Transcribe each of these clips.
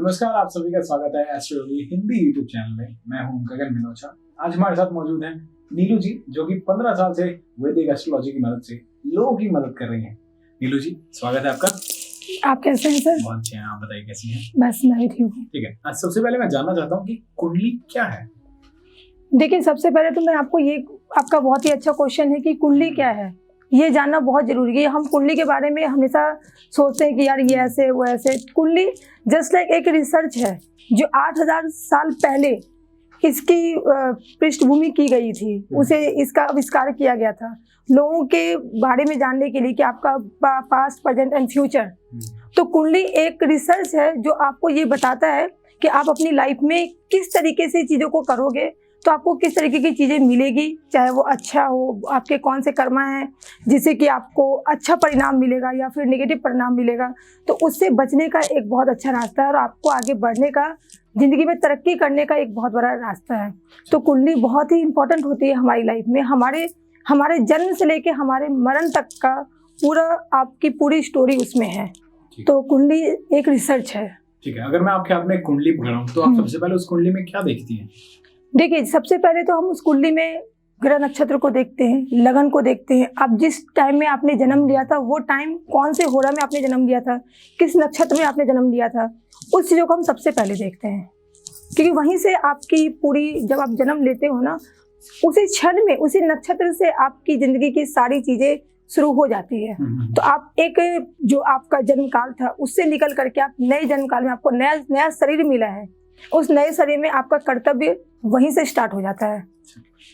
नमस्कार, आप सभी का स्वागत है एस्ट्रोलॉजी हिंदी यूट्यूब चैनल में। मैं हूं गगन मिनोचा। आज हमारे साथ मौजूद हैं नीलू जी, जो कि 15 साल से वैदिक एस्ट्रोलॉजी की मदद से लोगों की मदद कर रही हैं। नीलू जी, स्वागत है आपका। आप कैसे हैं सर? बहुत अच्छे हैं, आप बताइए कैसी हैं? बस मैं भी ठीक हूँ। ठीक है, आज सबसे पहले मैं जानना चाहता हूँ कि कुंडली क्या है। देखिए, सबसे पहले तो मैं आपको ये, आपका बहुत ही अच्छा क्वेश्चन है कि कुंडली क्या है, ये जानना बहुत जरूरी है। हम कुंडली के बारे में हमेशा सोचते हैं कि यार ये ऐसे वो ऐसे। कुंडली जस्ट लाइक एक रिसर्च है जो 8000 साल पहले इसकी पृष्ठभूमि की गई थी, उसे इसका आविष्कार किया गया था लोगों के बारे में जानने के लिए कि आपका पास्ट, प्रेजेंट एंड फ्यूचर। तो कुंडली एक रिसर्च है जो आपको ये बताता है कि आप अपनी लाइफ में किस तरीके से चीज़ों को करोगे तो आपको किस तरीके की चीज़ें मिलेगी, चाहे वो अच्छा हो, आपके कौन से कर्म हैं जिससे कि आपको अच्छा परिणाम मिलेगा या फिर नेगेटिव परिणाम मिलेगा। तो उससे बचने का एक बहुत अच्छा रास्ता है और आपको आगे बढ़ने का, ज़िंदगी में तरक्की करने का एक बहुत बड़ा रास्ता है। तो कुंडली बहुत ही इंपॉर्टेंट होती है हमारी लाइफ में। हमारे जन्म से लेके हमारे मरण तक का पूरा, आपकी पूरी स्टोरी उसमें है। तो कुंडली एक रिसर्च है। ठीक है, अगर मैं आपके हाथ में कुंडली पकड़ाऊं तो आप सबसे पहले उस कुंडली में क्या देखती हैं? देखिए, सबसे पहले तो हम उस कुंडली में ग्रह नक्षत्र को देखते हैं, लगन को देखते हैं। आप जिस टाइम में आपने जन्म लिया था वो टाइम कौन से होरा में आपने जन्म लिया था, किस नक्षत्र में आपने जन्म लिया था, उस चीज़ों को हम सबसे पहले देखते हैं। क्योंकि वहीं से आपकी पूरी, जब आप जन्म लेते हो ना, उसी क्षण में उसी नक्षत्र से आपकी ज़िंदगी की सारी चीज़ें शुरू हो जाती है। तो आप एक, जो आपका जन्म काल था उससे निकल करके आप नए जन्म काल में, आपको नया शरीर मिला है, उस नए शरीर में आपका कर्तव्य वहीं से स्टार्ट हो जाता है।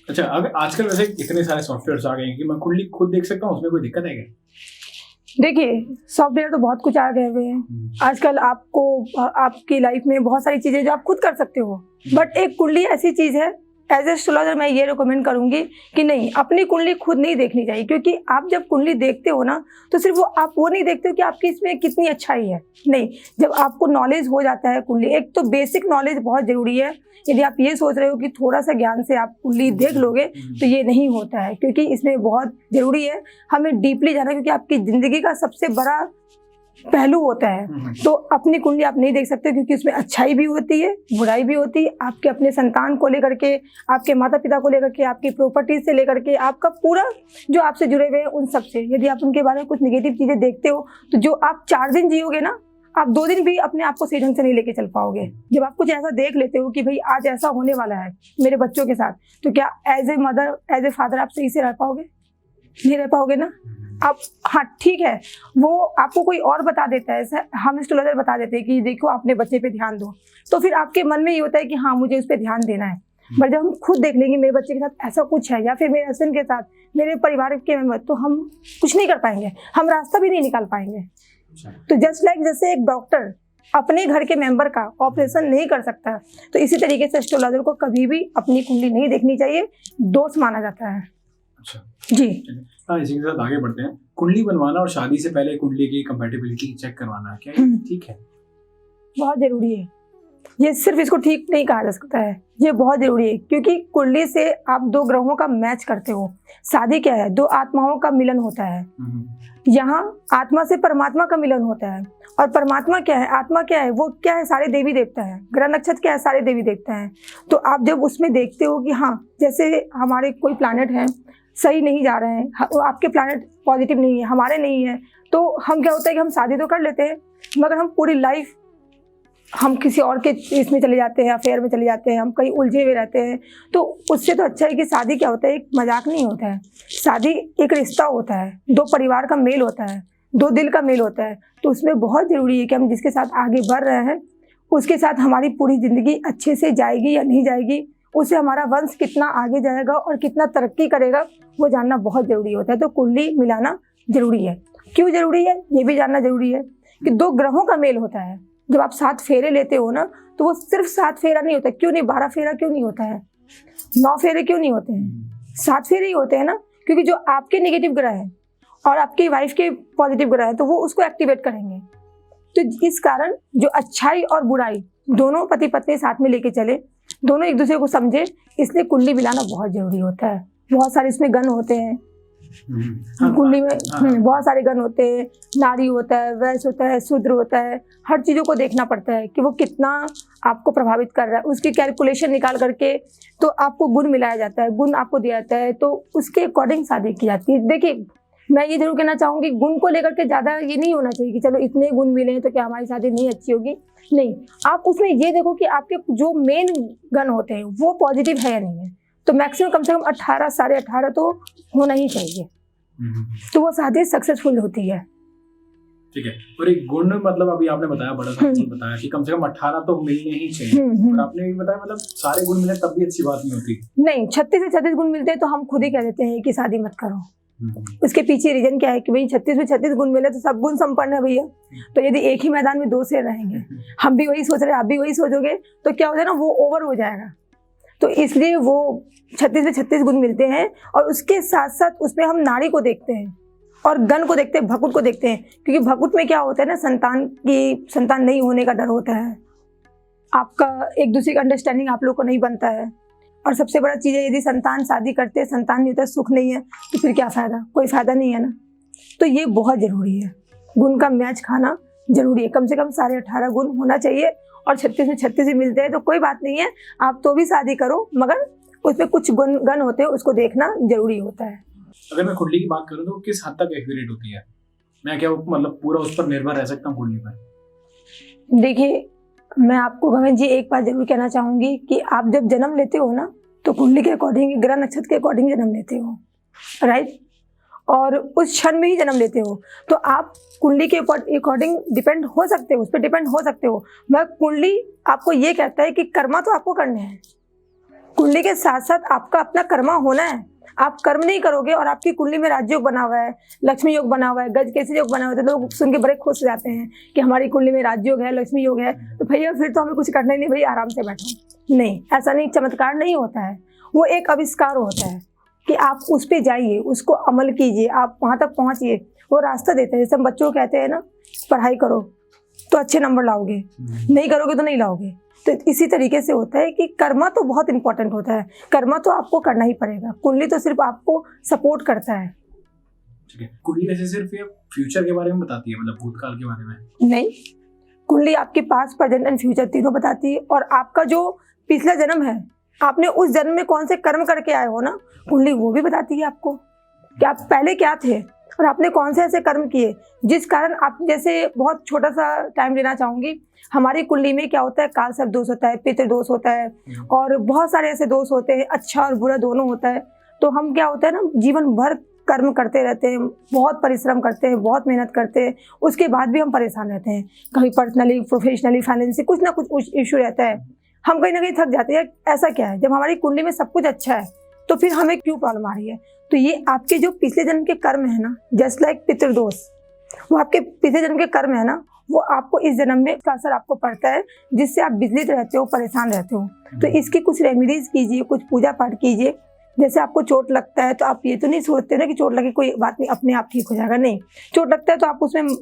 अच्छा, अगर आजकल वैसे इतने सारे सॉफ्टवेयर्स आ गए हैं कि मैं कुंडली खुद देख सकता हूँ, उसमें कोई दिक्कत है क्या? देखिए, सॉफ्टवेयर तो बहुत कुछ आ गए हुए हैं आजकल। आपको आपकी लाइफ में बहुत सारी चीज़ें जो आप खुद कर सकते हो, बट एक कुंडली ऐसी चीज़ है, एज एस्ट्रोलॉजर मैं ये रिकमेंड करूंगी कि नहीं, अपनी कुंडली खुद नहीं देखनी चाहिए। क्योंकि आप जब कुंडली देखते हो ना, तो सिर्फ आप वो नहीं देखते हो कि आपकी इसमें कितनी अच्छाई है, नहीं, जब आपको नॉलेज हो जाता है कुंडली, एक तो बेसिक नॉलेज बहुत ज़रूरी है। यदि आप ये सोच रहे हो कि थोड़ा सा ज्ञान से आप कुंडली देख लोगे तो ये नहीं होता है, क्योंकि इसमें बहुत ज़रूरी है हमें डीपली जाना, क्योंकि आपकी ज़िंदगी का सबसे बड़ा पहलू होता है। तो अपनी कुंडली आप नहीं देख सकते, क्योंकि उसमें अच्छाई भी होती है, बुराई भी होती है। आपके अपने संतान को लेकर के, आपके माता पिता को लेकर के, आपकी प्रॉपर्टी से लेकर के, आपका पूरा जो आपसे जुड़े हुए हैं उन सब से, यदि आप उनके बारे में कुछ नेगेटिव चीज़ें देखते हो तो जो आप 4 दिन जियोगे ना, आप 2 दिन भी अपने आप को सही ढंग से नहीं लेके चल पाओगे। जब आप कुछ ऐसा देख लेते हो कि भाई आज ऐसा होने वाला है मेरे बच्चों के साथ, तो क्या as a mother, as a father आप सही से रह पाओगे? नहीं रह पाओगे ना आप। हाँ, ठीक है, वो आपको कोई और बता देता है, हम एस्ट्रोलॉजर बता देते हैं कि देखो अपने बच्चे पे ध्यान दो, तो फिर आपके मन में ये होता है कि हाँ मुझे उस पर ध्यान देना है। बट जब हम खुद देख लेंगे मेरे बच्चे के साथ ऐसा कुछ है, या फिर मेरे हस्बैंड के साथ, मेरे परिवार के मेंबर, तो हम कुछ नहीं कर पाएंगे, हम रास्ता भी नहीं निकाल पाएंगे। तो जस्ट लाइक जैसे एक डॉक्टर अपने घर के मेंबर का ऑपरेशन नहीं कर सकता, तो इसी तरीके से एस्ट्रोलॉजर को कभी भी अपनी कुंडली नहीं देखनी चाहिए, दोष माना जाता है। अच्छा जी हाँ, इसी के साथ आगे बढ़ते हैं। कुंडली बनवाना और शादी से पहले कुंडली की कंपैटिबिलिटी चेक करवाना, क्या ये ठीक है? बहुत जरूरी है। ये सिर्फ इसको ठीक नहीं कहा जा सकता है, ये बहुत जरूरी है, क्योंकि कुंडली से आप 2 ग्रहों का मैच करते हो। शादी क्या है? 2 आत्माओं का मिलन होता है। यहाँ आत्मा से परमात्मा का मिलन होता है। और परमात्मा क्या है, आत्मा क्या है, वो क्या है, सारे देवी देवता है। ग्रह नक्षत्र क्या है, सारे देवी देवता हैं। तो आप जब उसमें देखते हो कि हाँ, जैसे हमारे कोई प्लैनेट हैं सही नहीं जा रहे हैं, आपके प्लैनेट पॉजिटिव नहीं है, हमारे नहीं है, तो हम क्या होता है कि हम शादी तो कर लेते हैं, मगर हम पूरी लाइफ हम किसी और के इसमें चले जाते हैं, अफेयर में चले जाते हैं, हम कहीं उलझे हुए रहते हैं। तो उससे तो अच्छा है कि शादी क्या होता है, एक मजाक नहीं होता है। शादी एक रिश्ता होता है, 2 परिवार का मेल होता है, 2 दिल का मेल होता है। तो उसमें बहुत ज़रूरी है कि हम जिसके साथ आगे बढ़ रहे हैं उसके साथ हमारी पूरी ज़िंदगी अच्छे से जाएगी या नहीं जाएगी, उससे हमारा वंश कितना आगे जाएगा और कितना तरक्की करेगा, वो जानना बहुत ज़रूरी होता है। तो कुंडली मिलाना ज़रूरी है। क्यों ज़रूरी है ये भी जानना ज़रूरी है कि 2 ग्रहों का मेल होता है। जब आप 7 फेरे लेते हो ना, तो वो सिर्फ 7 फेरा नहीं होता। क्यों नहीं 12 फेरा क्यों नहीं होता है, 9 फेरे क्यों नहीं होते हैं? 7 फेरे ही होते हैं ना, क्योंकि जो आपके नेगेटिव ग्रह हैं और आपकी वाइफ के पॉजिटिव ग्रह हैं, तो वो उसको एक्टिवेट करेंगे। तो इस कारण जो अच्छाई और बुराई दोनों पति पत्नी साथ में लेके चले, दोनों एक दूसरे को समझे, इसलिए कुंडली मिलाना बहुत जरूरी होता है। बहुत सारे इसमें गण होते हैं, कुंडली में बहुत सारे गण होते हैं, नारी होता है, वैश्य होता है, शूद्र होता है, हर चीज़ों को देखना पड़ता है कि वो कितना आपको प्रभावित कर रहा है। उसकी कैलकुलेशन निकाल करके तो आपको गुण मिलाया जाता है, गुण आपको दिया जाता है, तो उसके अकॉर्डिंग शादी की जाती है। देखिए, मैं ये जरूर कहना चाहूँगी, गुण को लेकर के ज़्यादा ये नहीं होना चाहिए कि चलो इतने गुण मिले हैं तो क्या हमारी शादी नहीं अच्छी होगी। नहीं, आप उसमें ये देखो कि आपके जो मेन गण होते हैं वो पॉजिटिव है या नहीं है। तो मैक्सिमम कम से कम 18, 18.5 तो होना ही चाहिए, तो वो शादी सक्सेसफुल होती है। ठीक है। और एक गुण मतलब अभी आपने बताया, बड़ा सा गुण बताया कि कम से कम 18 तो मिलने ही चाहिए, और आपने भी बताया मतलब सारे गुण मिले तब भी अच्छी बात नहीं होती। नहीं, 36 से 36 गुण मिलते हैं तो हम खुद ही कह देते हैं कि शादी मत करो। उसके पीछे रीजन क्या है कि भाई 36 में 36 गुण मिले तो सब गुण संपन्न है भैया। तो यदि एक ही मैदान में 2 शेर रहेंगे, हम भी वही सोच रहे हैं, आप भी वही सोचोगे, तो क्या हो जाएगा ना, वो ओवर हो जाएगा। तो इसलिए वो 36 में 36 गुण मिलते हैं, और उसके साथ साथ उसमें हम नारी को देखते हैं और गण को देखते हैं, भकुट को देखते हैं, क्योंकि भकुट में क्या होता है ना, संतान नहीं होने का डर होता है, आपका एक दूसरे का अंडरस्टैंडिंग आप लोग को नहीं बनता है। और सबसे बड़ा चीज़ है, यदि संतान शादी करते हैं, संतान नहीं होता, सुख नहीं है, तो फिर क्या फ़ायदा, कोई फ़ायदा नहीं है ना। तो ये बहुत ज़रूरी है, गुण का मैच खाना जरूरी है। कम से कम 18.5 गुण होना चाहिए, और 36 में 36 ही मिलते हैं तो कोई बात नहीं है, आप तो भी शादी करो, मगर उसमें कुछ गण होते हैं, उसको देखना जरूरी होता है। अगर मैं कुंडली की बात करूँ तो किस हद तक एक्यूरेट होती है? मैं क्या मतलब पूरा उस पर निर्भर रह सकता हूँ कुंडली पर? देखिए, मैं आपको गगन जी एक बात जरूर कहना चाहूँगी कि आप जब जन्म लेते हो ना, तो कुंडली के अकॉर्डिंग, ग्रह नक्षत्र के अकॉर्डिंग जन्म लेते हो, राइट, और उस क्षण में ही जन्म लेते हो, तो आप कुंडली के अकॉर्डिंग डिपेंड हो सकते हो, उस पर डिपेंड हो सकते हो। मगर कुंडली आपको ये कहता है कि कर्मा तो आपको करने हैं, कुंडली के साथ साथ आपका अपना कर्मा होना है। आप कर्म नहीं करोगे और आपकी कुंडली में राजयोग बना हुआ है, लक्ष्मी योग बना हुआ है, गज केसरी योग बना हुआ है, तो लोग सुन के बड़े खुश हो जाते हैं कि हमारी कुंडली में राजयोग है, लक्ष्मी योग है, तो भैया फिर तो हमें कुछ करना ही नहीं, भैया आराम से बैठो। नहीं, ऐसा नहीं, चमत्कार नहीं होता है, वो एक आविष्कार होता है कि आप उस पर जाइए, उसको अमल कीजिए, आप वहाँ तक पहुँचिए। वो रास्ता देते हैं, जैसे हम बच्चों को कहते हैं ना, पढ़ाई करो तो अच्छे नंबर लाओगे, नहीं करोगे तो नहीं लाओगे। तो इसी तरीके से होता है कि कर्मा तो बहुत इंपॉर्टेंट होता है, कर्मा तो आपको करना ही पड़ेगा, कुंडली तो सिर्फ आपको सपोर्ट करता है। ठीक है। कुंडली वैसे सिर्फ ये फ्यूचर के बारे में बताती है, मतलब भूतकाल के बारे में नहीं, कुंडली आपके पास्ट, प्रेजेंट एंड फ्यूचर तीनों बताती है। और आपका जो पिछला जन्म है, आपने उस जन्म में कौन से कर्म करके आए हो ना, कुंडली वो भी बताती है आपको कि आप पहले क्या थे और आपने कौन से ऐसे कर्म किए जिस कारण आप, जैसे बहुत छोटा सा टाइम लेना चाहूँगी, हमारी कुंडली में क्या होता है, काल सर्प दोष होता है, पितृ दोष होता है, और बहुत सारे ऐसे दोष होते हैं, अच्छा और बुरा दोनों होता है। तो हम क्या होता है ना, जीवन भर कर्म करते रहते हैं, बहुत परिश्रम करते हैं, बहुत मेहनत करते हैं, उसके बाद भी हम परेशान रहते हैं, कभी पर्सनली, प्रोफेशनली, फाइनेंशियली कुछ ना कुछ इशू रहता है, हम कहीं ना कहीं थक जाते हैं। ऐसा क्या है, जब हमारी कुंडली में सब कुछ अच्छा है तो फिर हमें क्यों प्रॉब्लम आ रही है? तो ये आपके जो पिछले जन्म के कर्म है ना, जस्ट लाइक पितृदोष, वो आपके पिछले जन्म के कर्म है ना, वो आपको इस जन्म में इसका असर आपको पड़ता है, जिससे आप विचलित रहते हो, परेशान रहते हो। तो इसकी कुछ रेमेडीज कीजिए, कुछ पूजा पाठ कीजिए। जैसे आपको चोट लगता है तो आप ये तो नहीं सोचते ना कि चोट लगे कोई बात नहीं, अपने आप ठीक हो जाएगा, नहीं, चोट लगता है तो आप उसमें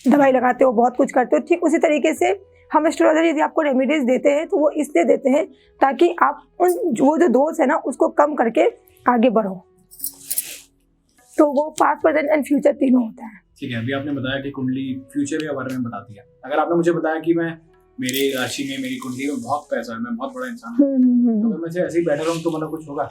दवाई लगाते हो, बहुत कुछ करते हो। ठीक उसी तरीके से हम एस्ट्रोलॉजर यदि आपको रेमेडीज देते हैं तो वो इसलिए देते हैं ताकि आप उन वो जो दोष है ना उसको कम करके आगे बढ़ो। तो वो पास्ट, प्रेजेंट एंड फ्यूचर तीनों होता है। ठीक है। अभी आपने बताया कि कुंडली फ्यूचर के बारे में बताती है। अगर आपने मुझे बताया कि मैं, मेरी राशि में, मेरी कुंडली में बहुत पैसा है, मैं बहुत बड़ा इंसान हूँ, तो अगर मैं ऐसे ही बैठा रहूँ तो मतलब कुछ होगा?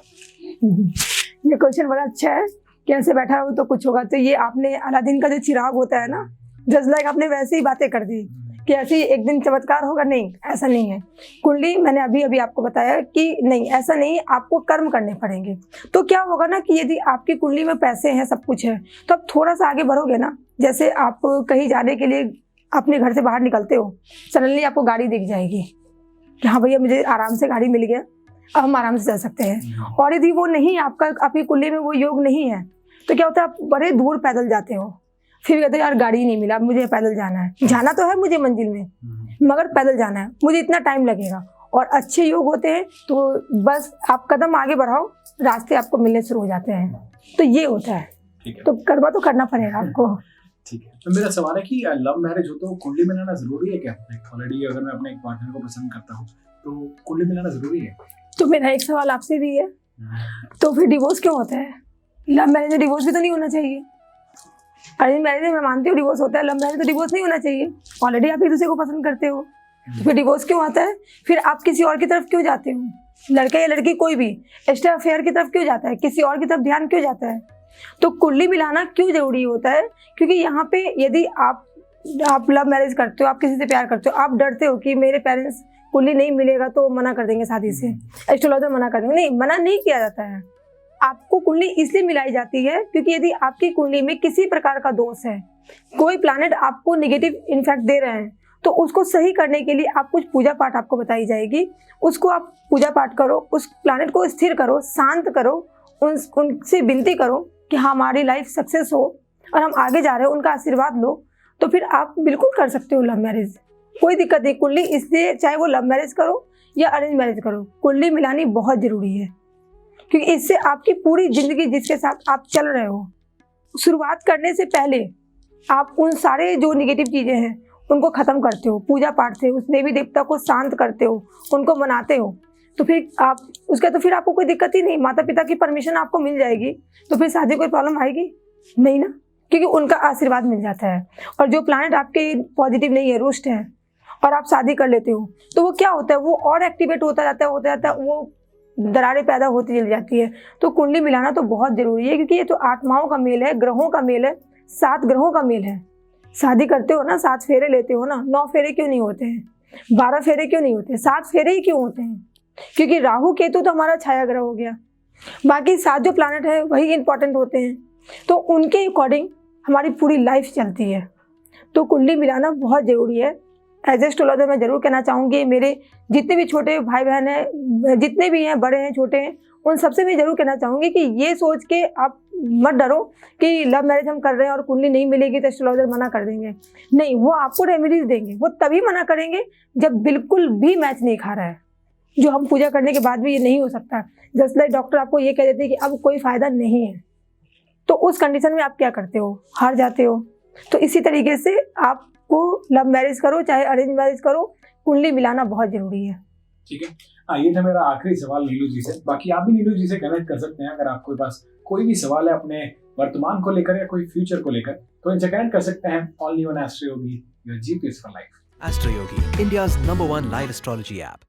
ये क्वेश्चन बड़ा अच्छा है, कैसे बैठा रहूँ तो कुछ होगा। तो ये आपने अलादीन का जो चिराग होता है ना, जस्ट लाइक आपने वैसे ही बातें कर दी कि ऐसे ही एक दिन चमत्कार होगा, नहीं, ऐसा नहीं है। कुंडली मैंने अभी आपको बताया कि नहीं, ऐसा नहीं, आपको कर्म करने पड़ेंगे। तो क्या होगा ना कि यदि आपकी कुंडली में पैसे हैं, सब कुछ है, तो आप थोड़ा सा आगे बढ़ोगे ना। जैसे आप कहीं जाने के लिए अपने घर से बाहर निकलते हो, सडनली आपको गाड़ी दिख जाएगी कि हाँ भैया मुझे आराम से गाड़ी मिल गया, अब हम आराम से चल सकते हैं। और यदि वो नहीं, आपकी कुंडली में वो योग नहीं है, तो क्या होता है, आप बड़े दूर पैदल जाते हो, फिर कहते हो यार गाड़ी नहीं मिला, मुझे पैदल जाना है, जाना तो है मुझे मंजिल में, मगर पैदल जाना है, मुझे इतना टाइम लगेगा। और अच्छे योग होते हैं तो बस आप कदम आगे बढ़ाओ, रास्ते आपको मिलने शुरू हो जाते हैं। तो ये होता है, तो कर्मा तो करना पड़ेगा आपको। ठीक है। तो मेरा सवाल है कि लव मैरिज हो तो कुंडली मिलाना जरूरी है क्या? ऑलरेडी अगर मैं अपने एक पार्टनर को पसंद करता हूँ तो कुंडली मिलाना जरूरी है? तो मेरा एक सवाल आपसे भी है, तो फिर डिवोर्स क्यों होता है? लव मैरिज में डिवोर्स भी तो नहीं होना चाहिए। अरेंज मैरिज में मैं मानती हूँ डिवोर्स होता है, लव मैरिज में डिवोर्स नहीं होना चाहिए। ऑलरेडी आप एक दूसरे को पसंद करते हो, तो फिर डिवोर्स क्यों आता है? फिर आप किसी और की तरफ क्यों जाते हो? लड़का या लड़की कोई भी एक्स्ट्रा अफेयर की तरफ क्यों जाता है? किसी और की तरफ ध्यान क्यों जाता है? तो कुंडली मिलाना क्यों जरूरी होता है? क्योंकि यहाँ पे यदि आप लव मैरिज करते हो, आप किसी से प्यार करते हो, आप डरते हो कि मेरे पेरेंट्स कुंडली नहीं मिलेगा तो मना कर देंगे शादी से, एस्ट्रोलॉजर मना कर देंगे। नहीं, मना नहीं किया जाता है। आपको कुंडली इसलिए मिलाई जाती है क्योंकि यदि आपकी कुंडली में किसी प्रकार का दोष है, कोई प्लैनेट आपको नेगेटिव इम्पैक्ट दे रहे हैं, तो उसको सही करने के लिए आप कुछ पूजा पाठ आपको बताई जाएगी। उसको आप पूजा पाठ करो, उस प्लैनेट को स्थिर करो, शांत करो, उनसे विनती करो कि हमारी लाइफ सक्सेस हो और हम आगे जा रहे हो, उनका आशीर्वाद लो, तो फिर आप बिल्कुल कर सकते हो लव मैरिज। कोई दिक्कत नहीं। कुंडली इसलिए, चाहे वो लव मैरिज करो या अरेंज मैरिज करो, कुंडली मिलानी बहुत ज़रूरी है, क्योंकि इससे आपकी पूरी ज़िंदगी जिसके साथ आप चल रहे हो, शुरुआत करने से पहले आप उन सारे जो निगेटिव चीज़ें हैं उनको ख़त्म करते हो, पूजा पाठ से उस देवी देवता को शांत करते हो, उनको मनाते हो, तो फिर आप उसका, तो फिर आपको कोई दिक्कत ही नहीं। माता पिता की परमिशन आपको मिल जाएगी, तो फिर शादी कोई प्रॉब्लम आएगी नहीं ना, क्योंकि उनका आशीर्वाद मिल जाता है। और जो प्लैनेट आपके पॉजिटिव नहीं है, रुष्ट है, और आप शादी कर लेते हो, तो वो क्या होता है, वो और एक्टिवेट होता जाता है, वो दरारें पैदा होती चली जाती है। तो कुंडली मिलाना तो बहुत ज़रूरी है, क्योंकि ये तो आत्माओं का मेल है, ग्रहों का मेल है, 7 ग्रहों का मेल है। शादी करते हो ना, 7 फेरे लेते हो ना, 9 फेरे क्यों नहीं होते हैं, 12 फेरे क्यों नहीं होते, 7 फेरे ही क्यों होते हैं? क्योंकि राहु केतु तो हमारा छाया ग्रह हो गया, बाकी 7 जो प्लैनेट है वही इंपॉर्टेंट होते हैं, तो उनके अकॉर्डिंग हमारी पूरी लाइफ चलती है। तो कुंडली मिलाना बहुत ज़रूरी है। एज एस्ट्रोलॉजर मैं ज़रूर कहना चाहूँगी, मेरे जितने भी छोटे भाई बहन हैं, जितने भी हैं, बड़े हैं छोटे हैं, उन सबसे मैं ज़रूर कहना चाहूँगी कि ये सोच के आप मत डरो कि लव मैरिज हम कर रहे हैं और कुंडली नहीं मिलेगी तो एस्ट्रोलॉजर मना कर देंगे। नहीं, वो आपको रेमेडीज देंगे, वो तभी मना करेंगे जब बिल्कुल भी मैच नहीं खा रहा है, जो हम पूजा करने के बाद भी ये नहीं हो सकता। जस्ट लाइक डॉक्टर आपको ये कह देते हैं कि अब कोई फ़ायदा नहीं है, तो उस कंडीशन में आप क्या करते हो, हार जाते हो। तो इसी तरीके से आपको लव मैरिज करो चाहे अरेंज मैरिज करो, कुंडली मिलाना बहुत ज़रूरी है। ठीक है। हाँ, ये था मेरा आखिरी सवाल नीलू जी से। बाकी आप भी नीलू जी से कनेक्ट कर सकते हैं अगर आपके पास कोई भी सवाल है अपने वर्तमान को लेकर या कोई फ्यूचर को लेकर, तो इनसे कनेक्ट कर सकते हैं। Only on astro Yogi, your GPS for life. Astro Yogi, India's #1 live astrology app.